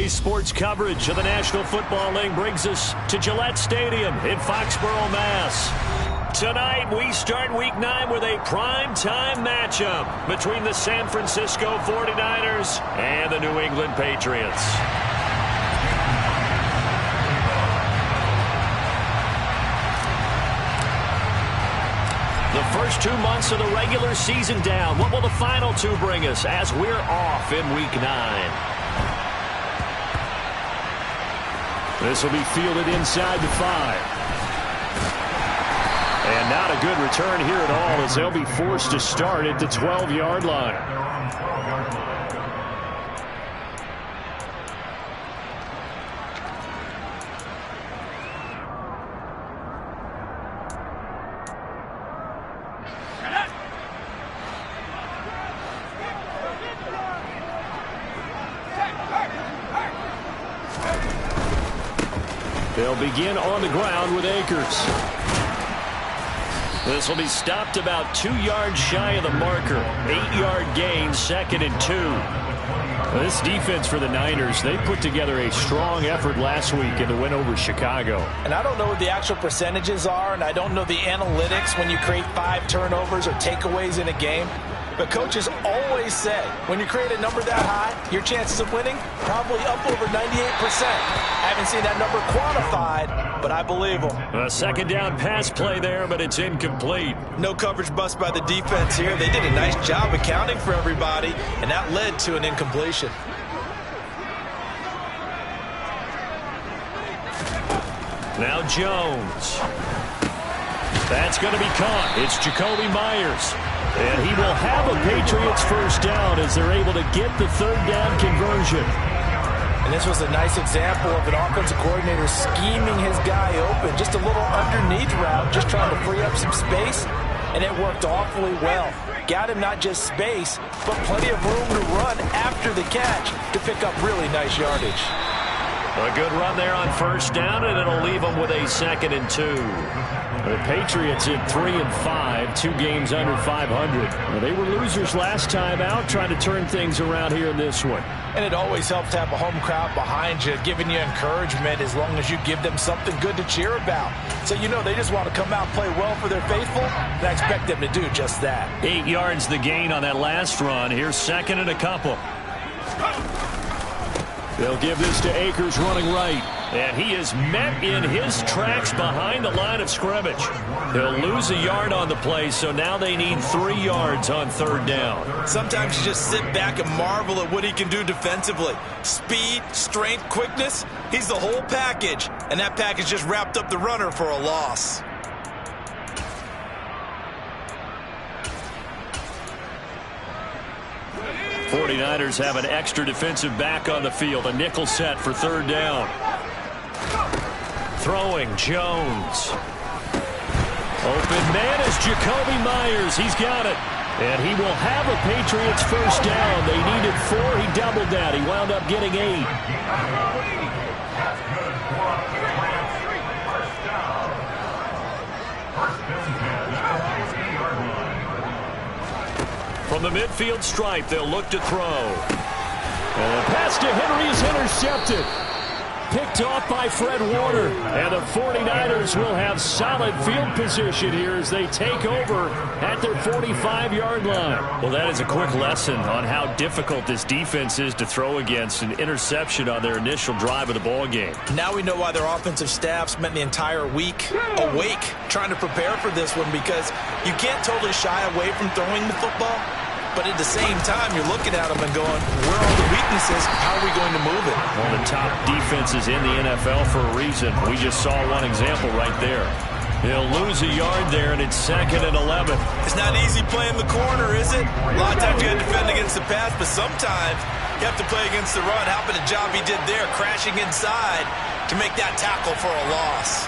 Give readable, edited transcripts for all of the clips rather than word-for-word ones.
Today's sports coverage of the National Football League brings us to Gillette Stadium in Foxborough, Mass. Tonight, we start Week 9 with a prime-time matchup between the San Francisco 49ers and the New England Patriots. The first 2 months of the regular season down. What will the final 2 bring us as we're off in Week 9? This will be fielded inside the 5. And not a good return here at all as they'll be forced to start at the 12-yard line. They'll begin on the ground with Akers. This will be stopped about 2 yards shy of the marker. 8-yard gain, 2nd and 2. This defense for the Niners, they put together a strong effort last week in the win over Chicago. And I don't know what the actual percentages are, and I don't know the analytics when you create 5 turnovers or takeaways in a game. But coaches always say, when you create a number that high, your chances of winning probably up over 98%. I haven't seen that number quantified, but I believe them. A second down pass play there, but it's incomplete. No coverage bust by the defense here. They did a nice job accounting for everybody, and that led to an incompletion. Now Jones. That's going to be caught. It's Jacoby Myers. And he will have a Patriots first down as they're able to get the 3rd down conversion. And this was a nice example of an offensive coordinator scheming his guy open. Just a little underneath route, just trying to free up some space. And it worked awfully well. Got him not just space, but plenty of room to run after the catch to pick up really nice yardage. A good run there on first down, and it'll leave them with a 2nd and 2. The Patriots in 3 and 5, 2 games under 500. Well, they were losers last time out, trying to turn things around here in this one. And it always helps to have a home crowd behind you, giving you encouragement as long as you give them something good to cheer about. So you know they just want to come out and play well for their faithful, and I expect them to do just that. 8 yards the gain on that last run. Here's 2nd and a couple. They'll give this to Akers running right. And he is met in his tracks behind the line of scrimmage. He'll lose a yard on the play, so now they need 3 yards on 3rd down. Sometimes you just sit back and marvel at what he can do defensively. Speed, strength, quickness, he's the whole package. And that package just wrapped up the runner for a loss. 49ers have an extra defensive back on the field. A nickel set for 3rd down. Throwing, Jones. Open man is Jacoby Myers. He's got it. And he will have a Patriots first down. They needed 4. He doubled that. He wound up getting 8. From the midfield stripe, they'll look to throw. And the pass to Henry is intercepted. Picked off by Fred Warner. And the 49ers will have solid field position here as they take over at their 45-yard line. Well, that is a quick lesson on how difficult this defense is to throw against. An interception on their initial drive of the ball game. Now we know why their offensive staff spent the entire week awake trying to prepare for this one, because you can't totally shy away from throwing the football. But at the same time, you're looking at them and going, where are the weaknesses? How are we going to move it? One of the top defenses in the NFL for a reason. We just saw one example right there. He'll lose a yard there, and it's 2nd and 11. It's not easy playing the corner, is it? A lot of times you got to defend against the pass, but sometimes you have to play against the run. How about the job he did there, crashing inside to make that tackle for a loss?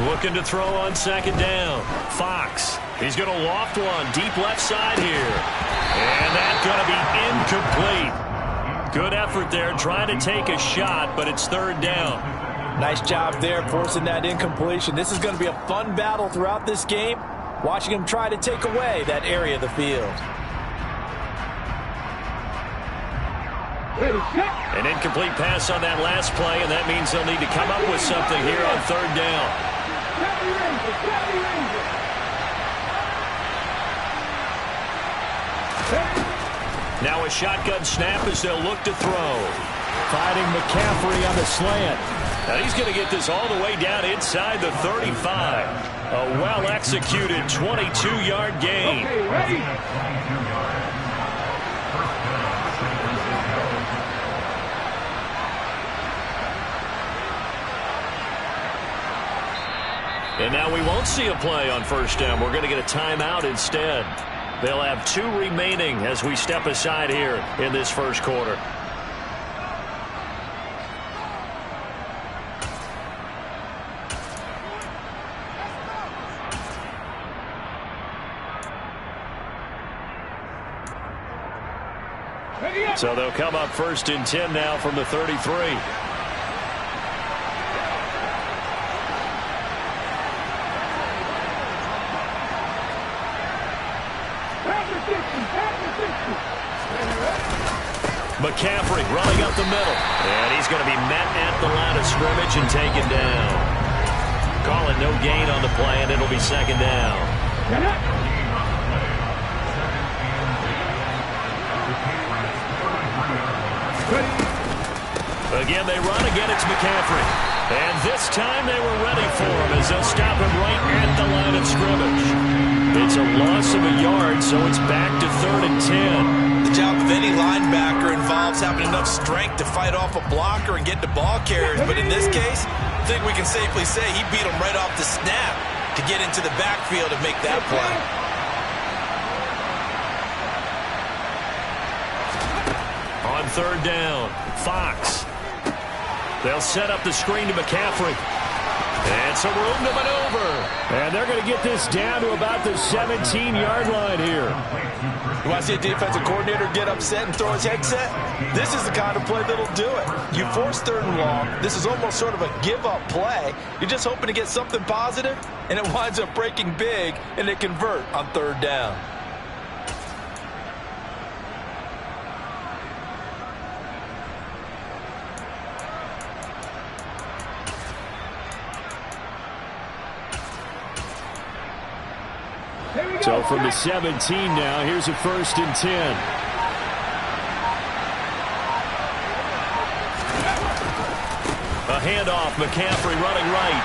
Looking to throw on 2nd down. Fox. He's going to loft one deep left side here. And that's going to be incomplete. Good effort there trying to take a shot, but it's 3rd down. Nice job there forcing that incompletion. This is going to be a fun battle throughout this game, watching him try to take away that area of the field. An incomplete pass on that last play, and that means they'll need to come up with something here on third down. Now a shotgun snap as they'll look to throw. Fighting McCaffrey on the slant. And he's going to get this all the way down inside the 35. A well-executed 22-yard gain. Okay, ready? And now we won't see a play on first down. We're going to get a timeout instead. They'll have 2 remaining as we step aside here in this first quarter. So they'll come up first and 10 now from the 33. McCaffrey running up the middle. And he's going to be met at the line of scrimmage and taken down. Calling no gain on the play, and it'll be second down. Again, they run. Again, it's McCaffrey. And this time they were ready for him as they'll stop him right at the line of scrimmage. It's a loss of a yard, so it's back to 3rd and 10. The job of any linebacker involves having enough strength to fight off a blocker and get the ball carriers. But in this case, I think we can safely say he beat him right off the snap to get into the backfield and make that play. On third down, Fox. They'll set up the screen to McCaffrey. And some room to maneuver. And they're going to get this down to about the 17-yard line here. You want to see a defensive coordinator get upset and throw his headset? This is the kind of play that'll do it. You force 3rd and long. This is almost sort of a give-up play. You're just hoping to get something positive, and it winds up breaking big, and they convert on 3rd down. So from the 17 now, here's a 1st and 10. A handoff, McCaffrey running right.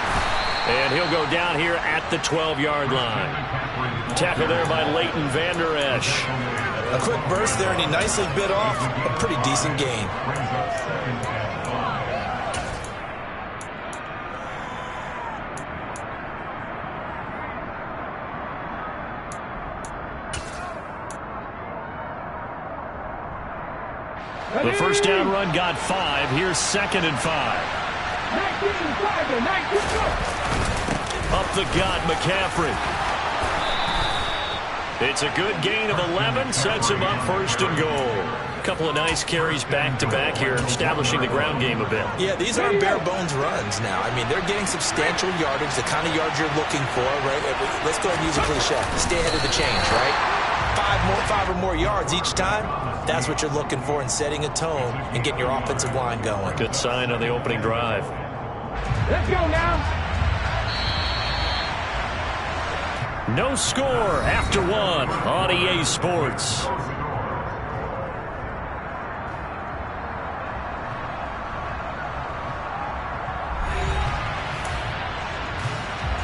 And he'll go down here at the 12-yard line. Tackle there by Leighton Vander Esch. A quick burst there, and he nicely bit off a pretty decent gain. The first down run got 5. Here's 2nd and 5. 19, 19, Up the gut, McCaffrey. It's a good gain of 11. Sets him up 1st and goal. A couple of nice carries back-to-back here, establishing the ground game a bit. Yeah, these aren't bare-bones runs now. I mean, they're getting substantial yardage, the kind of yards you're looking for, right? Let's go ahead and use a cliche. Stay ahead of the change, right? 5 or more yards each time. That's what you're looking for in setting a tone and getting your offensive line going. Good sign on the opening drive. Let's go now. No score after 1 on EA Sports.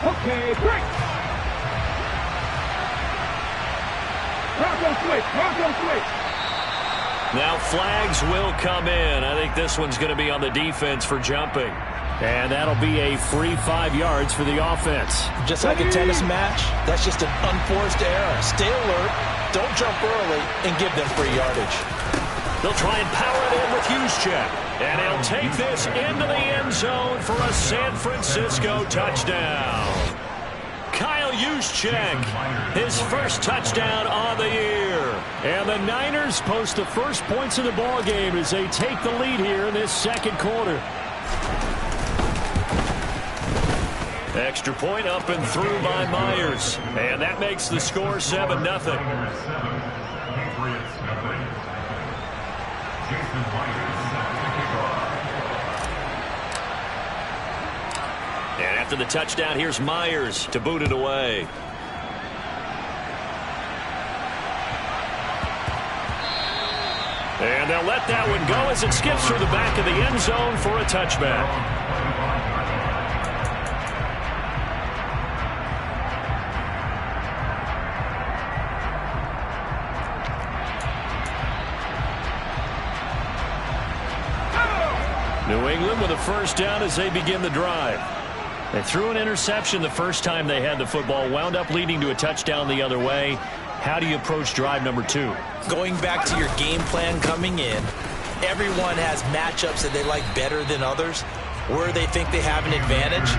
Okay, break. Bronco switch. Now flags will come in. I think this one's going to be on the defense for jumping. And that'll be a free 5 yards for the offense. Just like a tennis match, that's just an unforced error. Stay alert, don't jump early, and give them free yardage. They'll try and power it in with Juszczyk. And he'll take this into the end zone for a San Francisco touchdown. Kyle Juszczyk, his first touchdown on the year. And the Niners post the first points of the ball game as they take the lead here in this second quarter. Extra point up and through by Myers. And that makes the score 7-0. And after the touchdown, here's Myers to boot it away. And they'll let that one go as it skips through the back of the end zone for a touchback. New England with a first down as they begin the drive. They threw an interception the first time they had the football, wound up leading to a touchdown the other way. How do you approach drive number 2? Going back to your game plan coming in, everyone has matchups that they like better than others. Where they think they have an advantage,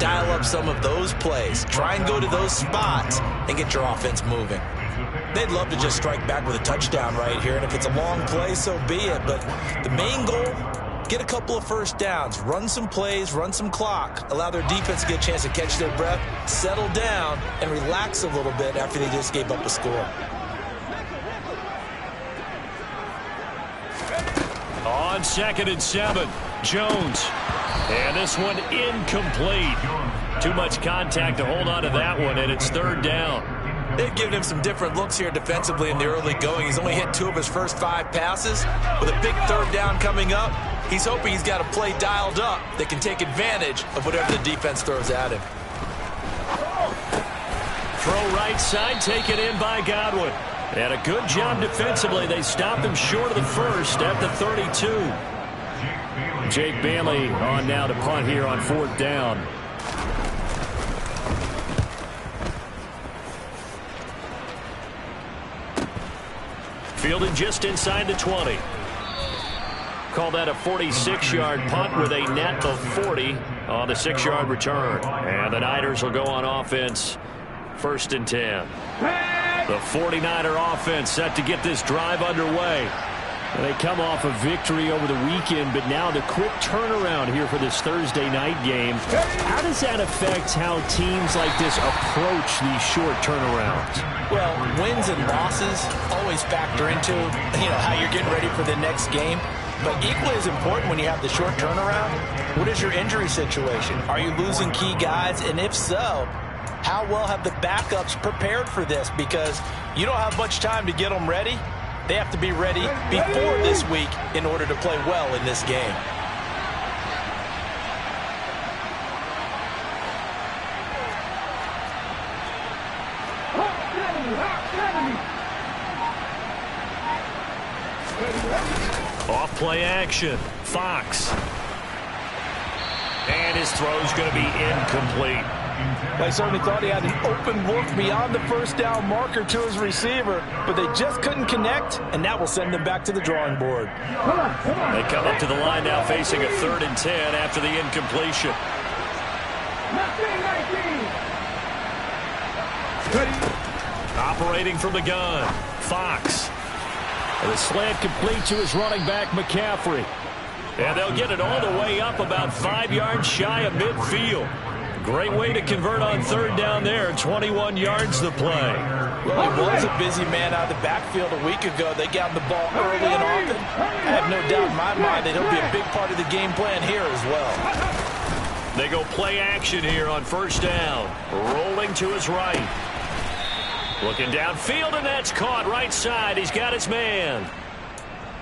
dial up some of those plays. Try and go to those spots and get your offense moving. They'd love to just strike back with a touchdown right here, and if it's a long play, so be it. But the main goal, get a couple of first downs, run some plays, run some clock, allow their defense to get a chance to catch their breath, settle down, and relax a little bit after they just gave up a score. On 2nd and 7, Jones. And this one incomplete. Too much contact to hold on to that one, and it's 3rd down. They've given him some different looks here defensively in the early going. He's only hit 2 of his first 5 passes. With a big 3rd down coming up, he's hoping he's got a play dialed up that can take advantage of whatever the defense throws at him. Throw right side, taken in by Godwin. And a good job defensively. They stopped him short of the first at the 32. Jake Bailey on now to punt here on 4th down. Fielded just inside the 20. Call that a 46-yard punt with a net of 40 on the 6-yard return. And the Niners will go on offense, 1st and 10. The 49er offense set to get this drive underway. They come off a victory over the weekend, but now the quick turnaround here for this Thursday night game. How does that affect how teams like this approach these short turnarounds? Well, wins and losses always factor into, how you're getting ready for the next game. But equally as important when you have the short turnaround, what is your injury situation? Are you losing key guys? And if so, how well have the backups prepared for this? Because you don't have much time to get them ready. They have to be ready before this week in order to play well in this game. Off play action. Fox. And his throw's going to be incomplete. They certainly thought he had an open look beyond the first down marker to his receiver, but they just couldn't connect, and that will send them back to the drawing board. They come up to the line now facing a 3rd and 10 after the incompletion. Operating from the gun, Fox. And the slant complete to his running back, McCaffrey. And they'll get it all the way up about 5 yards shy of midfield. Great way to convert on 3rd down there. 21 yards to play. Well, he was a busy man out of the backfield a week ago. They got him the ball early and often. I have no doubt in my mind that he'll be a big part of the game plan here as well. They go play action here on 1st down. Rolling to his right. Looking downfield, and that's caught right side. He's got his man.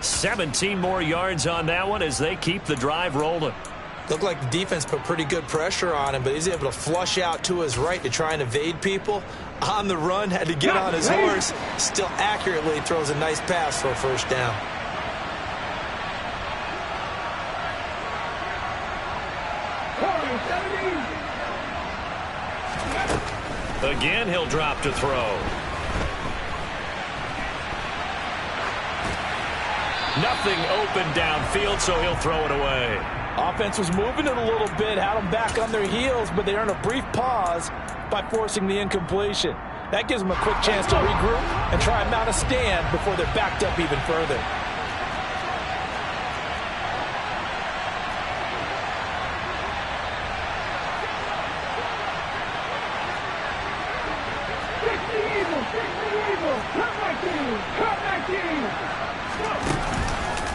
17 more yards on that one as they keep the drive rolling. Looked like the defense put pretty good pressure on him, but he's able to flush out to his right to try and evade people. On the run, had to get on his horse. Still accurately throws a nice pass for a 1st down. Again, he'll drop to throw. Nothing open downfield, so he'll throw it away. Offense was moving it a little bit, had them back on their heels, but they earned a brief pause by forcing the incompletion. That gives them a quick chance to regroup and try and mount a stand before they're backed up even further.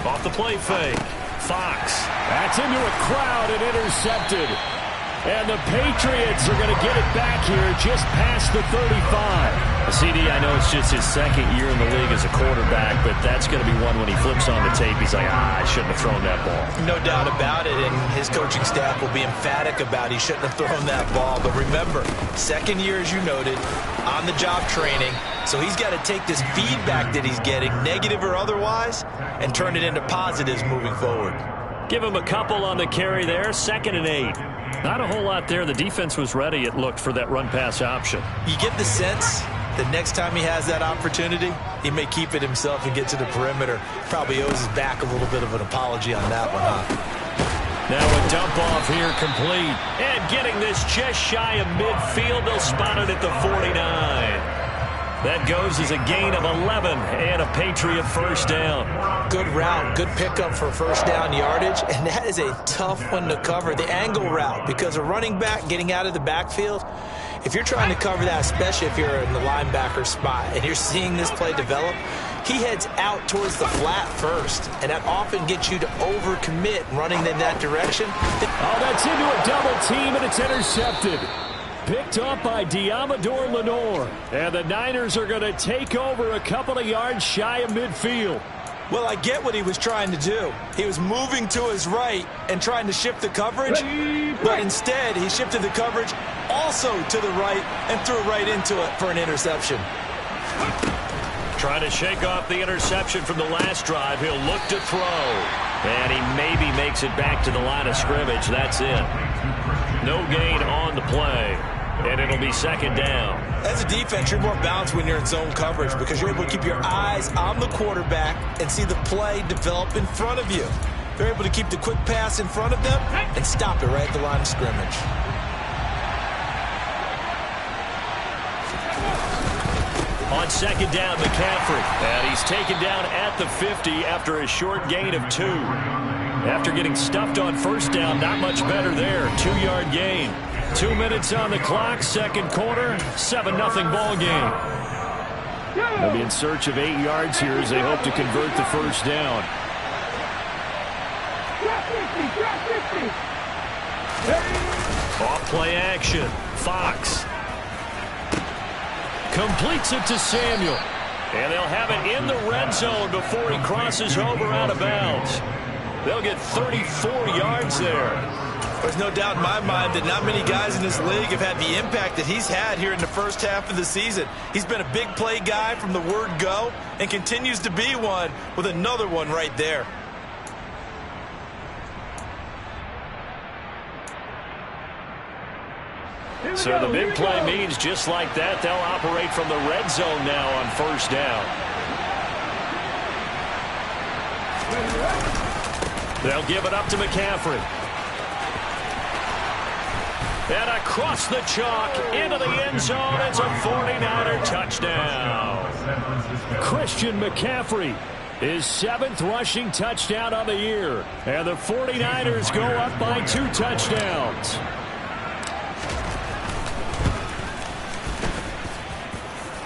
Off the play fake. Fox. That's into a crowd and intercepted. And the Patriots are going to get it back here just past the 35. CD, I know it's just his second year in the league as a quarterback, but that's going to be one when he flips on the tape, he's like, I shouldn't have thrown that ball. No doubt about it, and his coaching staff will be emphatic about he shouldn't have thrown that ball. But remember, second year, as you noted, on-the-job training, so he's got to take this feedback that he's getting, negative or otherwise, and turn it into positives moving forward. Give him a couple on the carry there, 2nd and 8. Not a whole lot there. The defense was ready, it looked, for that run-pass option. You get the sense that next time he has that opportunity, he may keep it himself and get to the perimeter. Probably owes his back a little bit of an apology on that one, huh? Now a dump off here complete. And getting this just shy of midfield. They'll spot it at the 49. That goes as a gain of 11 and a Patriot first down. Good route, good pickup for first down yardage, and that is a tough one to cover, the angle route, because a running back getting out of the backfield, if you're trying to cover that, especially if you're in the linebacker spot and you're seeing this play develop, he heads out towards the flat first, and that often gets you to overcommit running in that direction. Oh, that's into a double team, and it's intercepted. Picked up by Diamador Lenore. And the Niners are going to take over a couple of yards shy of midfield. Well, I get what he was trying to do. He was moving to his right and trying to shift the coverage, but instead he shifted the coverage also to the right and threw right into it for an interception. Trying to shake off the interception from the last drive. He'll look to throw. And he maybe makes it back to the line of scrimmage. That's it. No gain on the play. And it'll be 2nd down. As a defense, you're more balanced when you're in zone coverage because you're able to keep your eyes on the quarterback and see the play develop in front of you. They're able to keep the quick pass in front of them and stop it right at the line of scrimmage. On 2nd down, McCaffrey. And he's taken down at the 50 after a short gain of 2. After getting stuffed on first down, not much better there. 2-yard gain. 2 minutes on the clock, 2nd quarter, 7-0 ball game. They'll be in search of 8 yards here as they hope to convert the first down. Off play action. Fox completes it to Samuel. And they'll have it in the red zone before he crosses over out of bounds. They'll get 34 yards there. There's no doubt in my mind that not many guys in this league have had the impact that he's had here in the first half of the season. He's been a big play guy from the word go and continues to be one with another one right there. So the big play means just like that, they'll operate from the red zone now on first down. They'll give it up to McCaffrey. And across the chalk into the end zone. It's a 49er touchdown. Christian McCaffrey, his 7th rushing touchdown of the year. And the 49ers go up by 2 touchdowns.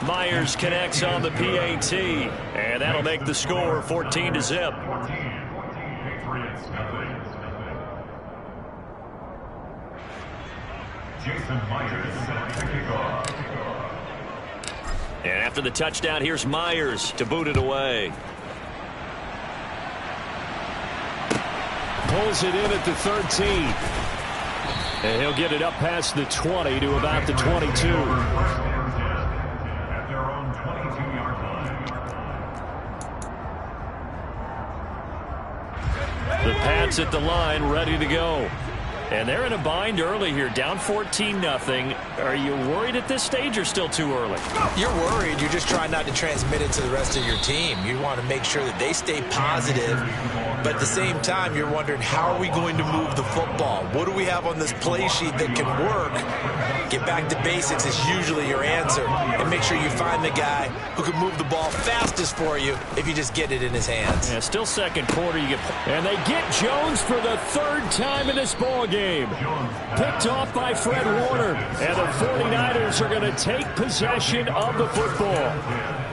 Myers connects on the PAT. And that'll make the score 14-0. And after the touchdown, here's Myers to boot it away. Pulls it in at the 13. And he'll get it up past the 20 to about the 22. The Pats at the line, ready to go. And they're in a bind early here, down 14-0. Are you worried at this stage or still too early? You're worried. You're just trying not to transmit it to the rest of your team. You want to make sure that they stay positive. But at the same time, you're wondering, how are we going to move the football? What do we have on this play sheet that can work? Get back to basics is usually your answer. And make sure you find the guy who can move the ball fastest for you if you just get it in his hands. Yeah, still 2nd quarter. And they get Jones for the 3rd time in this ball game. Picked off by Fred Warner. And the 49ers are going to take possession of the football.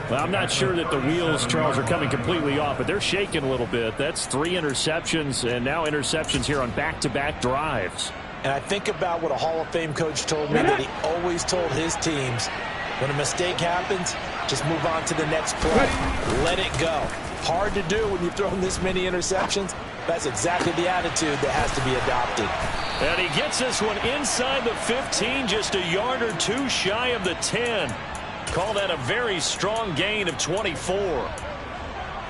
Well, I'm not sure that the wheels, Charles, are coming completely off, but they're shaking a little bit. That's 3 interceptions, and now interceptions here on back-to-back drives. And I think about what a Hall of Fame coach told me that he always told his teams, when a mistake happens, just move on to the next play. Let it go. Hard to do when you've thrown this many interceptions. That's exactly the attitude that has to be adopted. And he gets this one inside the 15, just a yard or 2 shy of the 10. Call that a very strong gain of 24.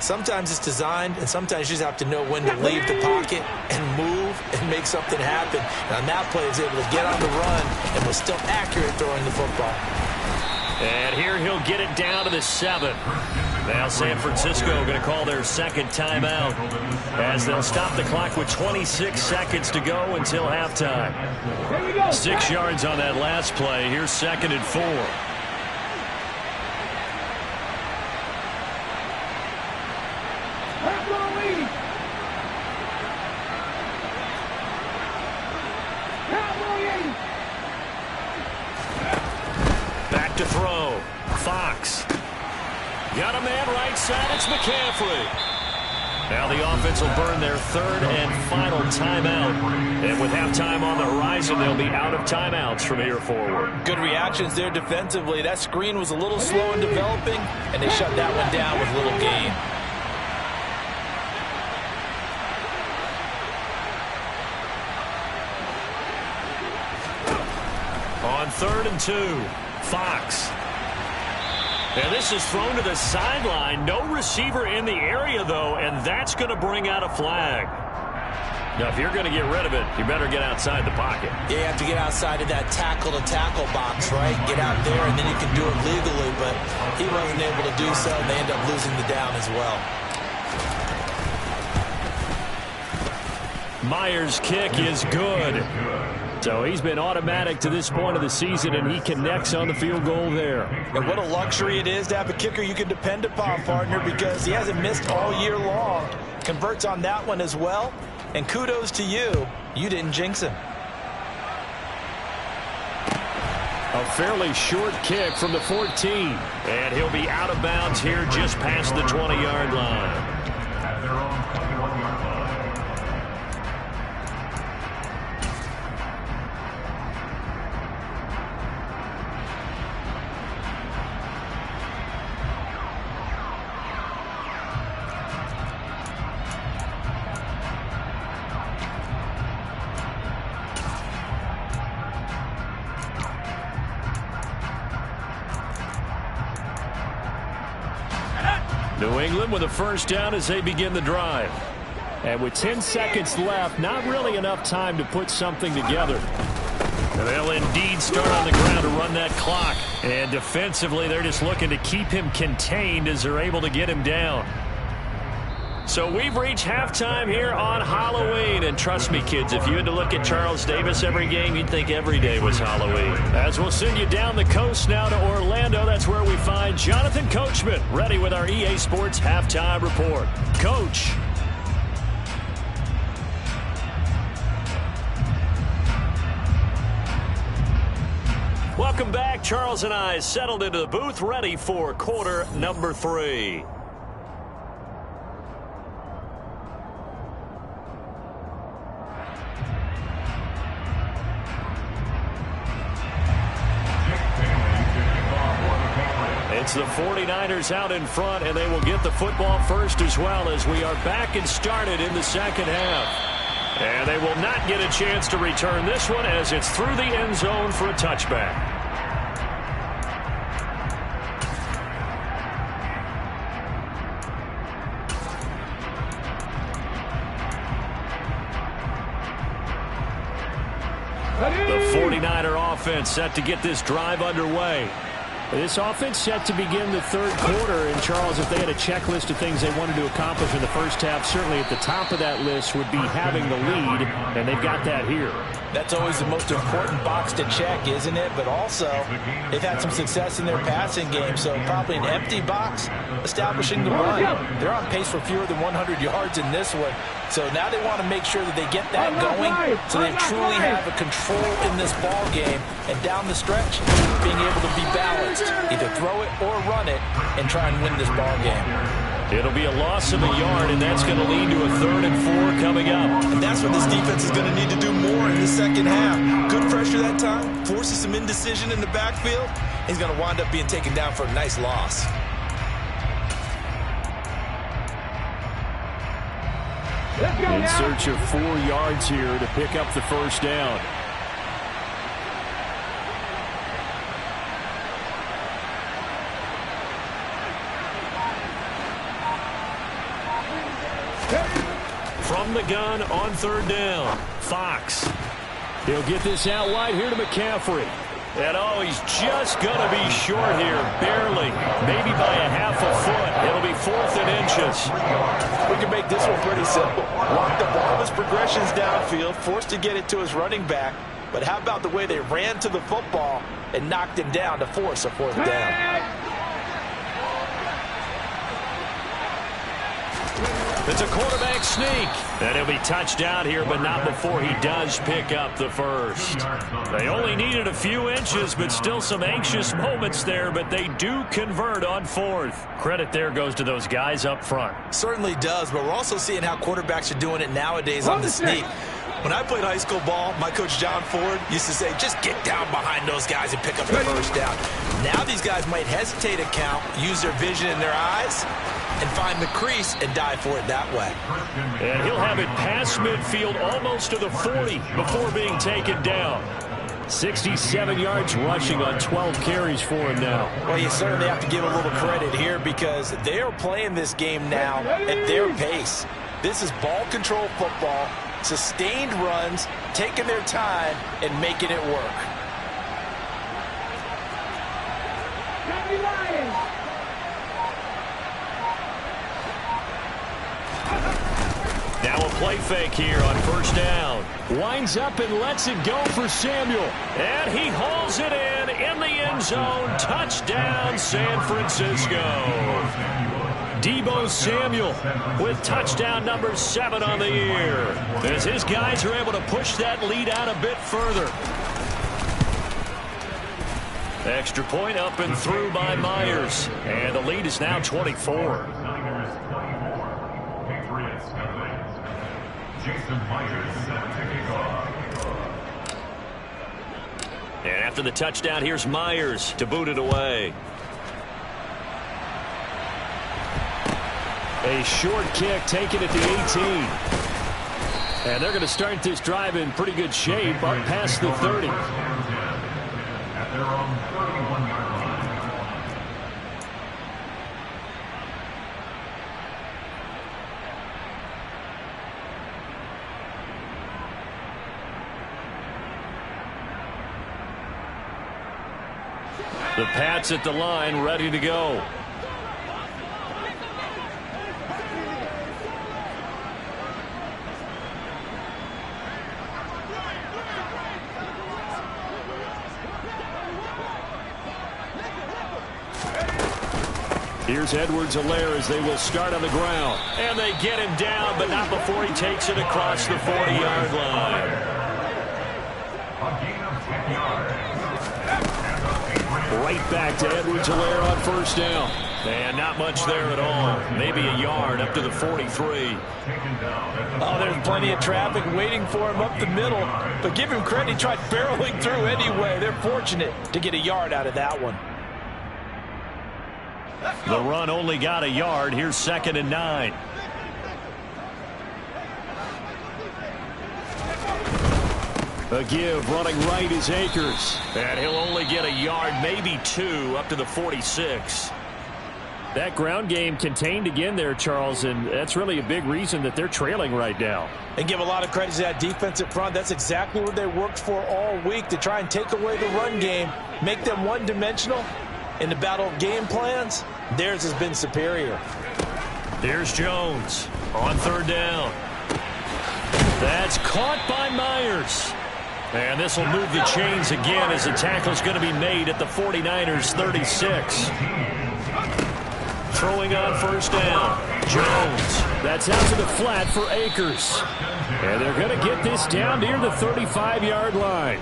Sometimes it's designed, and sometimes you just have to know when to leave the pocket and move and make something happen. And on that play, he was able to get on the run and was still accurate throwing the football. And here he'll get it down to the 7. Now San Francisco going to call their second timeout as they'll stop the clock with 26 seconds to go until halftime. 6 yards on that last play. Here's 2nd and 4. Back to throw. Fox. Got a man right side. It's McCaffrey. Now the offense will burn their 3rd and final timeout. And with halftime on the horizon, they'll be out of timeouts from here forward. Good reactions there defensively. That screen was a little slow in developing, and they shut that one down with little gain. On 3rd and 2, Fox. And this is thrown to the sideline. No receiver in the area, though, and that's going to bring out a flag. Now, if you're going to get rid of it, you better get outside the pocket. Yeah, you have to get outside of that tackle-to-tackle box, right? Get out there, and then you can do it legally, but he wasn't able to do so, and they end up losing the down as well. Myers' kick is good. So he's been automatic to this point of the season, and he connects on the field goal there. And what a luxury it is to have a kicker you can depend upon, partner, because he hasn't missed all year long. Converts on that one as well. And kudos to you. You didn't jinx him. A fairly short kick from the 14. And he'll be out of bounds here just past the 20-yard line. New England with a first down as they begin the drive. And with 10 seconds left, not really enough time to put something together. And they'll indeed start on the ground to run that clock. And defensively, they're just looking to keep him contained as they're able to get him down. So we've reached halftime here on Halloween. And trust me, kids, if you had to look at Charles Davis every game, you'd think every day was Halloween. As we'll send you down the coast now to Orlando, that's where we find Jonathan Coachman, ready with our EA Sports Halftime Report. Coach. Welcome back. Charles and I settled into the booth, ready for quarter number 3. It's the 49ers out in front, and they will get the football first as well as we are back and started in the second half. And they will not get a chance to return this one as it's through the end zone for a touchback. The 49er offense set to get this drive underway. This offense set to begin the third quarter. And, Charles, if they had a checklist of things they wanted to accomplish in the first half, certainly at the top of that list would be having the lead, and they've got that here. That's always the most important box to check, isn't it? But also, they've had some success in their passing game, so probably an empty box establishing the run. They're on pace for fewer than 100 yards in this one. So now they want to make sure that they get that going so they truly have a control in this ball game. And down the stretch, being able to be balanced. best. Either throw it or run it and try and win this ball game. It'll be a loss of a yard, and that's going to lead to a 3rd and 4 coming up. And that's what this defense is going to need to do more in the second half. Good pressure that time, forces some indecision in the backfield. He's going to wind up being taken down for a nice loss. In search of 4 yards here to pick up the first down. From the gun on 3rd down, Fox. He'll get this out wide here to McCaffrey. And oh, he's just going to be short here, barely, maybe by a half a foot. It'll be 4th and inches. We can make this one pretty simple. Lock up all of his progressions downfield, forced to get it to his running back. But how about the way they ran to the football and knocked him down to force a 4th down? It's a quarterback sneak. And he'll be touched out here, but not before he does pick up the first. They only needed a few inches, but still some anxious moments there, but they do convert on 4th. Credit there goes to those guys up front. Certainly does, but we're also seeing how quarterbacks are doing it nowadays on the sneak. When I played high school ball, my coach John Ford used to say, just get down behind those guys and pick up the first down. Now these guys might hesitate to count, use their vision in their eyes, and find the crease and dive for it that way. And he'll have it past midfield almost to the 40 before being taken down. 67 yards rushing on 12 carries for him now. Well, you certainly have to give a little credit here because they are playing this game now at their pace. This is ball control football, sustained runs, taking their time and making it work. Now a play fake here on 1st down. Winds up and lets it go for Samuel. And he hauls it in the end zone. Touchdown, San Francisco. Deebo Samuel with touchdown number 7 on the year. As his guys are able to push that lead out a bit further. Extra point up and through by Myers. And the lead is now 24. And after the touchdown, here's Myers to boot it away. A short kick taken at the 18. And they're going to start this drive in pretty good shape up past the 30. At their own 31-yard line. The Pats at the line, ready to go. Here's Edwards-Helaire as they will start on the ground. And they get him down, but not before he takes it across the 40-yard line. A gain of 10 yards. Right back to Edwards-Helaire on 1st down. And not much there at all. Maybe a yard up to the 43. Oh, there's plenty of traffic waiting for him up the middle. But give him credit, he tried barreling through anyway. They're fortunate to get a yard out of that one. The run only got a yard. Here's 2nd and 9. A give running right is Akers. And he'll only get a yard, maybe 2, up to the 46. That ground game contained again there, Charles, and that's really a big reason that they're trailing right now. And give a lot of credit to that defensive front. That's exactly what they worked for all week, to try and take away the run game, make them one-dimensional. In the battle of game plans, theirs has been superior. Here's Jones on 3rd down. That's caught by Myers. And this will move the chains again as the tackle's going to be made at the 49ers 36. Throwing on 1st down. Jones. That's out to the flat for Akers. And they're going to get this down near the 35-yard line.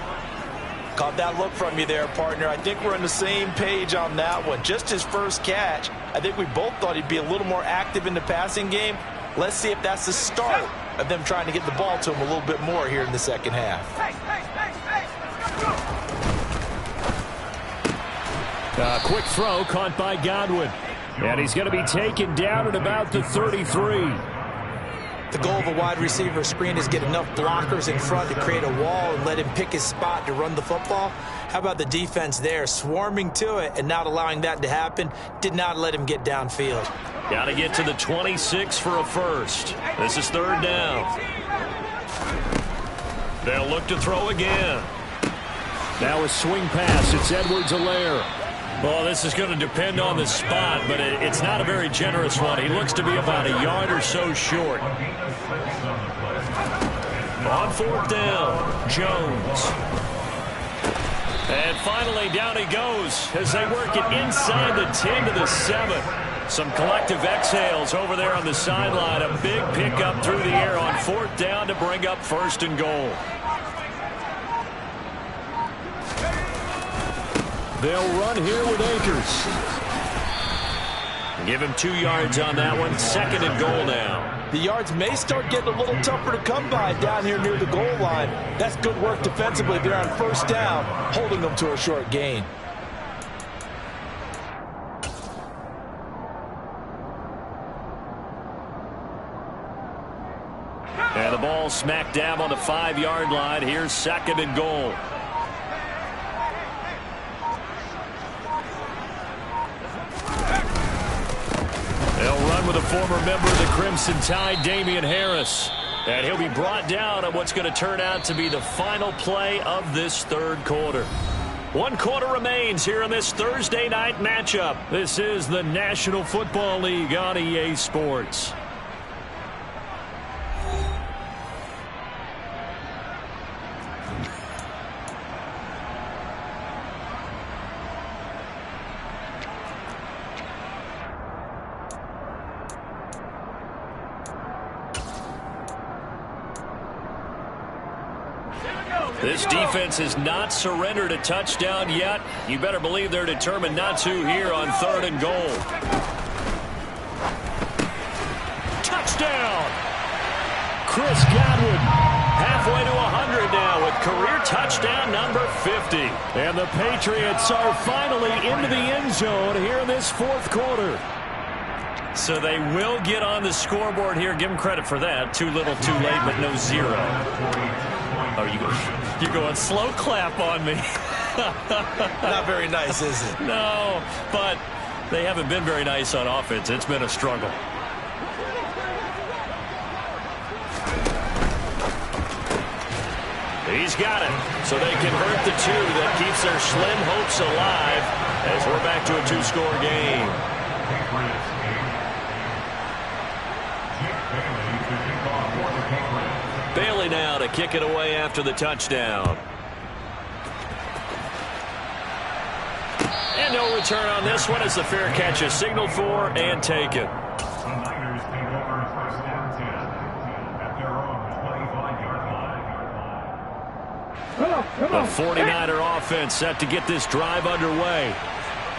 Caught that look from you there, partner. I think we're on the same page on that one. Just his first catch. I think we both thought he'd be a little more active in the passing game. Let's see if that's the start of them trying to get the ball to him a little bit more here in the second half. Quick throw caught by Godwin. And he's going to be taken down at about the 33. The goal of a wide receiver screen is get enough blockers in front to create a wall and let him pick his spot to run the football. How about the defense there, swarming to it and not allowing that to happen? Did not let him get downfield. Got to get to the 26 for a first. This is third down. They'll look to throw again. Now a swing pass. It's Edwards-Helaire. Well, this is going to depend on the spot, but it's not a very generous one. He looks to be about a yard or so short. On fourth down, Jones. And finally, down he goes as they work it inside the 10 to the 7. Some collective exhales over there on the sideline. A big pickup through the air on fourth down to bring up first and goal. They'll run here with Akers. Give him 2 yards on that one. Second and goal now. The yards may start getting a little tougher to come by down here near the goal line. That's good work defensively there on first down, holding them to a short gain. And the ball smack dab on the 5-yard line. Here's second and goal. They'll run with a former member of the Crimson Tide, Damian Harris. And he'll be brought down on what's going to turn out to be the final play of this third quarter. 1 quarter remains here in this Thursday night matchup. This is the National Football League on EA Sports. This defense has not surrendered a touchdown yet. You better believe they're determined not to here on third and goal. Touchdown! Chris Godwin halfway to 100 now with career touchdown number 50. And the Patriots are finally into the end zone here in this fourth quarter. So they will get on the scoreboard here. Give them credit for that. Too little, too late, but no zero. Oh, you're going slow clap on me. Not very nice, is it? No, but they haven't been very nice on offense. It's been a struggle. He's got it. So they convert the 2 that keeps their slim hopes alive as we're back to a 2-score game. Bailey now to kick it away after the touchdown. And no return on this one as the fair catch is signaled for and taken. The 49er offense set to get this drive underway.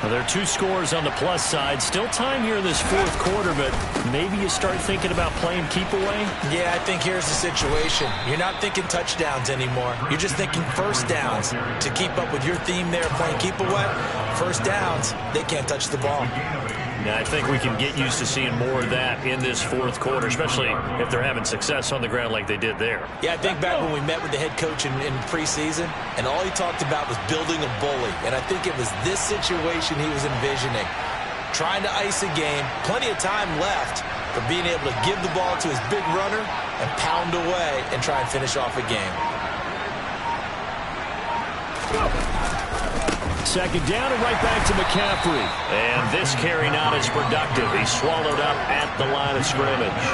Well, there are 2 scores on the plus side. Still time here in this fourth quarter, but maybe you start thinking about playing keep away? Yeah, I think here's the situation. You're not thinking touchdowns anymore. You're just thinking first downs. To keep up with your theme there, playing keep away, first downs, they can't touch the ball. Yeah, I think we can get used to seeing more of that in this fourth quarter, especially if they're having success on the ground like they did there. Yeah, I think back when we met with the head coach in preseason, and all he talked about was building a bully. And I think it was this situation he was envisioning. Trying to ice a game, plenty of time left, but being able to give the ball to his big runner and pound away and try and finish off a game. Second down and right back to McCaffrey. And this carry not as productive. He's swallowed up at the line of scrimmage.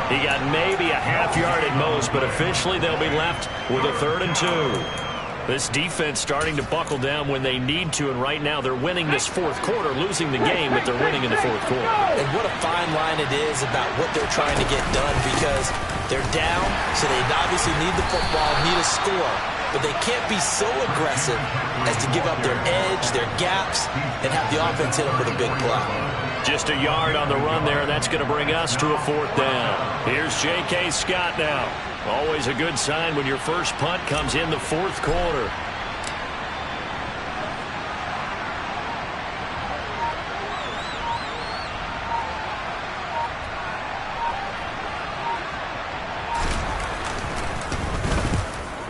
He got maybe a half yard at most, but officially they'll be left with a 3rd and 2. This defense starting to buckle down when they need to, and right now they're winning this fourth quarter, losing the game, but they're winning in the fourth quarter. And what a fine line it is about what they're trying to get done, because they're down, so they obviously need the football, need a score, but they can't be so aggressive as to give up their edge, their gaps, and have the offense hit them with a big play. Just a yard on the run there, and that's going to bring us to a fourth down. Here's J.K. Scott now. Always a good sign when your first punt comes in the fourth quarter.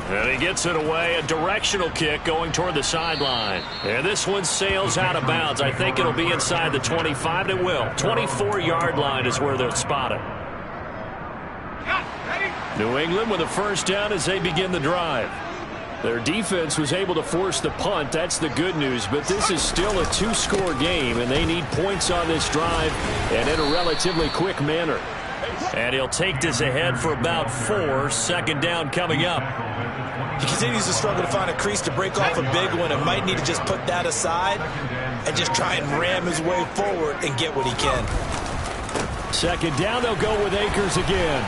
And he gets it away, a directional kick going toward the sideline. And this one sails out of bounds. I think it'll be inside the 25. It will. 24-yard line is where they'll spot it. New England with a first down as they begin the drive. Their defense was able to force the punt. That's the good news. But this is still a two-score game, and they need points on this drive and in a relatively quick manner. And he'll take this ahead for about 4. Second down coming up. He continues to struggle to find a crease to break off a big one, and might need to just put that aside and just try and ram his way forward and get what he can. Second down, they'll go with Akers again.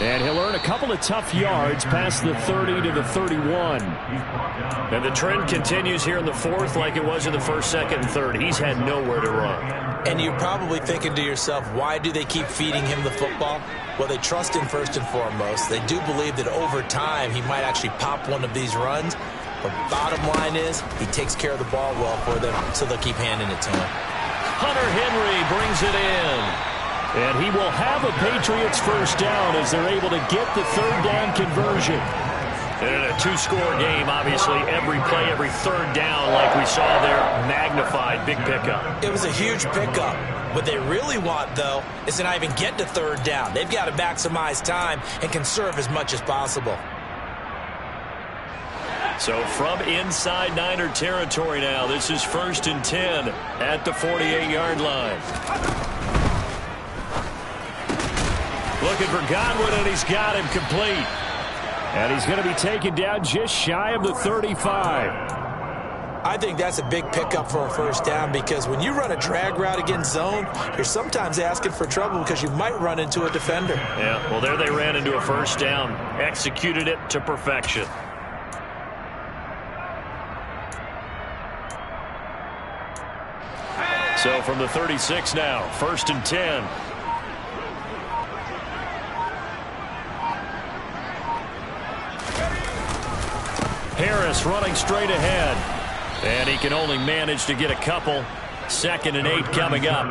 And he'll earn a couple of tough yards past the 30 to the 31. And the trend continues here in the fourth like it was in the first, second, and third. He's had nowhere to run. And you're probably thinking to yourself, why do they keep feeding him the football? Well, they trust him first and foremost. They do believe that over time he might actually pop one of these runs. But bottom line is he takes care of the ball well for them, so they'll keep handing it to him. Hunter Henry brings it in. And he will have a Patriots first down as they're able to get the third down conversion. And in a two-score game, obviously, every play, every third down, like we saw there, magnified, big pickup. It was a huge pickup. What they really want, though, is to not even get to third down. They've got to maximize time and conserve as much as possible. So from inside Niner territory now, this is 1st and 10 at the 48-yard line. Looking for Godwin, and he's got him complete. And he's going to be taken down just shy of the 35. I think that's a big pickup for a first down, because when you run a drag route against zone, you're sometimes asking for trouble because you might run into a defender. Yeah, well, there they ran into a first down. Executed it to perfection. So from the 36 now, 1st and 10. Harris running straight ahead. And he can only manage to get a couple. 2nd and 8 coming up.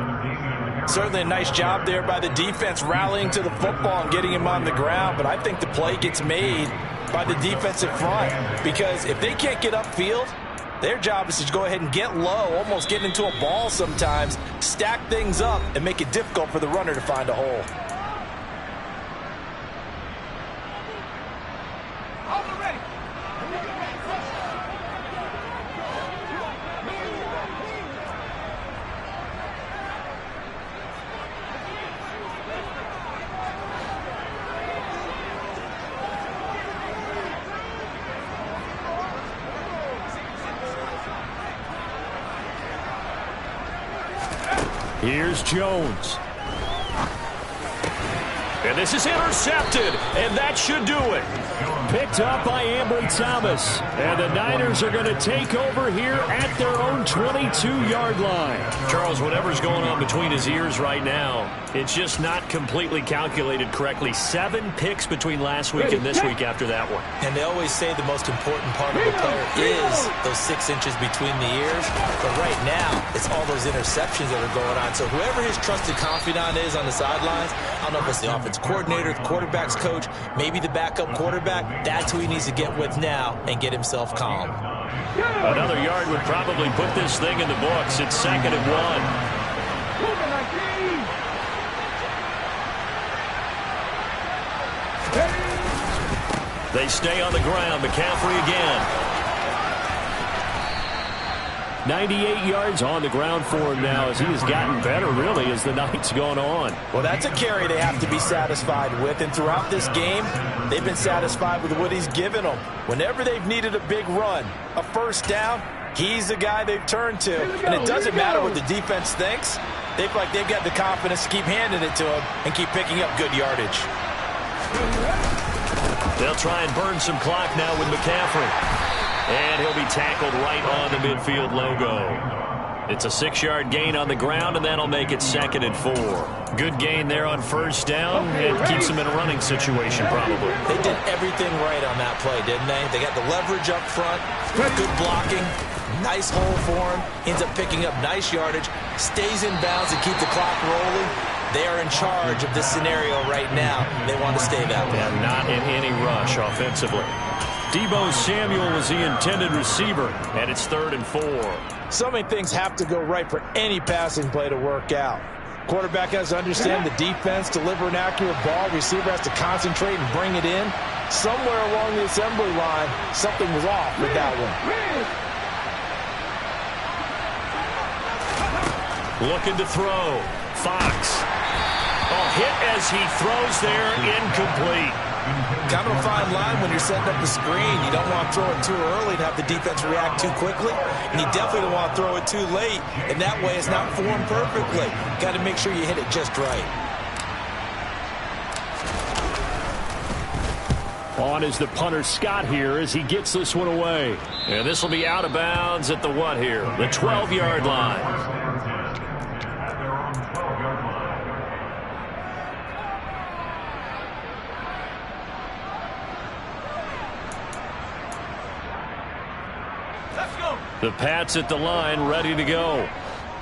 Certainly a nice job there by the defense rallying to the football and getting him on the ground. But I think the play gets made by the defensive front, because if they can't get upfield, their job is to go ahead and get low, almost get into a ball sometimes, stack things up, and make it difficult for the runner to find a hole. Here's Jones. And this is intercepted, and that should do it. Picked up by Ambry Thomas. And the Niners are going to take over here at their own 22-yard line. Charles, whatever's going on between his ears right now, it's just not completely calculated correctly. 7 picks between last week and this week after that one. And they always say the most important part of a player is those 6 inches between the ears. But right now, it's all those interceptions that are going on. So whoever his trusted confidant is on the sidelines, I don't know if it's the offensive coordinator, the quarterback's coach, maybe the backup quarterback, that's who he needs to get with now and get himself calm. Another yard would probably put this thing in the books. It's 2nd and 1. They stay on the ground. McCaffrey again. 98 yards on the ground for him now as he has gotten better, really, as the night's gone on. Well, that's a carry they have to be satisfied with, and throughout this game, they've been satisfied with what he's given them. Whenever they've needed a big run, a first down, he's the guy they've turned to. And it doesn't matter what the defense thinks. They feel like they've got the confidence to keep handing it to him and keep picking up good yardage. They'll try and burn some clock now with McCaffrey. And he'll be tackled right on the midfield logo. It's a 6-yard gain on the ground, and that'll make it 2nd and 4. Good gain there on first down. It keeps them in a running situation, probably. They did everything right on that play, didn't they? They got the leverage up front, good blocking, nice hole for him, ends up picking up nice yardage, stays in bounds to keep the clock rolling. They are in charge of this scenario right now. They want to stay that way. Yeah, not in any rush offensively. Deebo Samuel was the intended receiver, and it's 3rd and 4. So many things have to go right for any passing play to work out. Quarterback has to understand the defense, deliver an accurate ball. Receiver has to concentrate and bring it in. Somewhere along the assembly line, something was off with that one. Looking to throw. Fox. Oh, hit as he throws there, incomplete. Kind of a fine line when you're setting up the screen. You don't want to throw it too early and have the defense react too quickly. And you definitely don't want to throw it too late. And that way it's not formed perfectly. Got to make sure you hit it just right. On is the punter Scott here as he gets this one away. And this will be out of bounds at the what here? The 12-yard line. The Pats at the line, ready to go.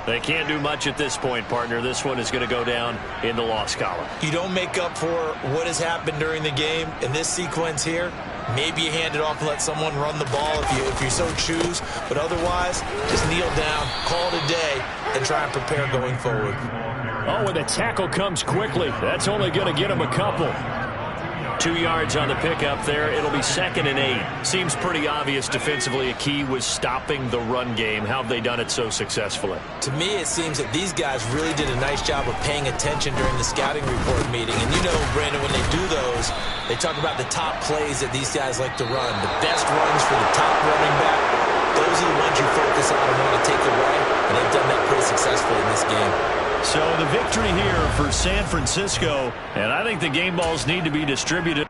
They can't do much at this point, partner. This one is going to go down in the loss column. You don't make up for what has happened during the game in this sequence here. Maybe you hand it off and let someone run the ball if you so choose. But otherwise, just kneel down, call it a day, and try and prepare going forward. Oh, and the tackle comes quickly. That's only going to get him a couple. 2 yards on the pickup there. It'll be 2nd and 8. Seems pretty obvious defensively a key was stopping the run game. How have they done it so successfully? To me, it seems that these guys really did a nice job of paying attention during the scouting report meeting. And you know, Brandon, when they do those, they talk about the top plays that these guys like to run. The best runs for the top running back. Those are the ones you focus on and want to take away. And they've done that pretty successfully in this game. So the victory here for San Francisco, and I think the game balls need to be distributed.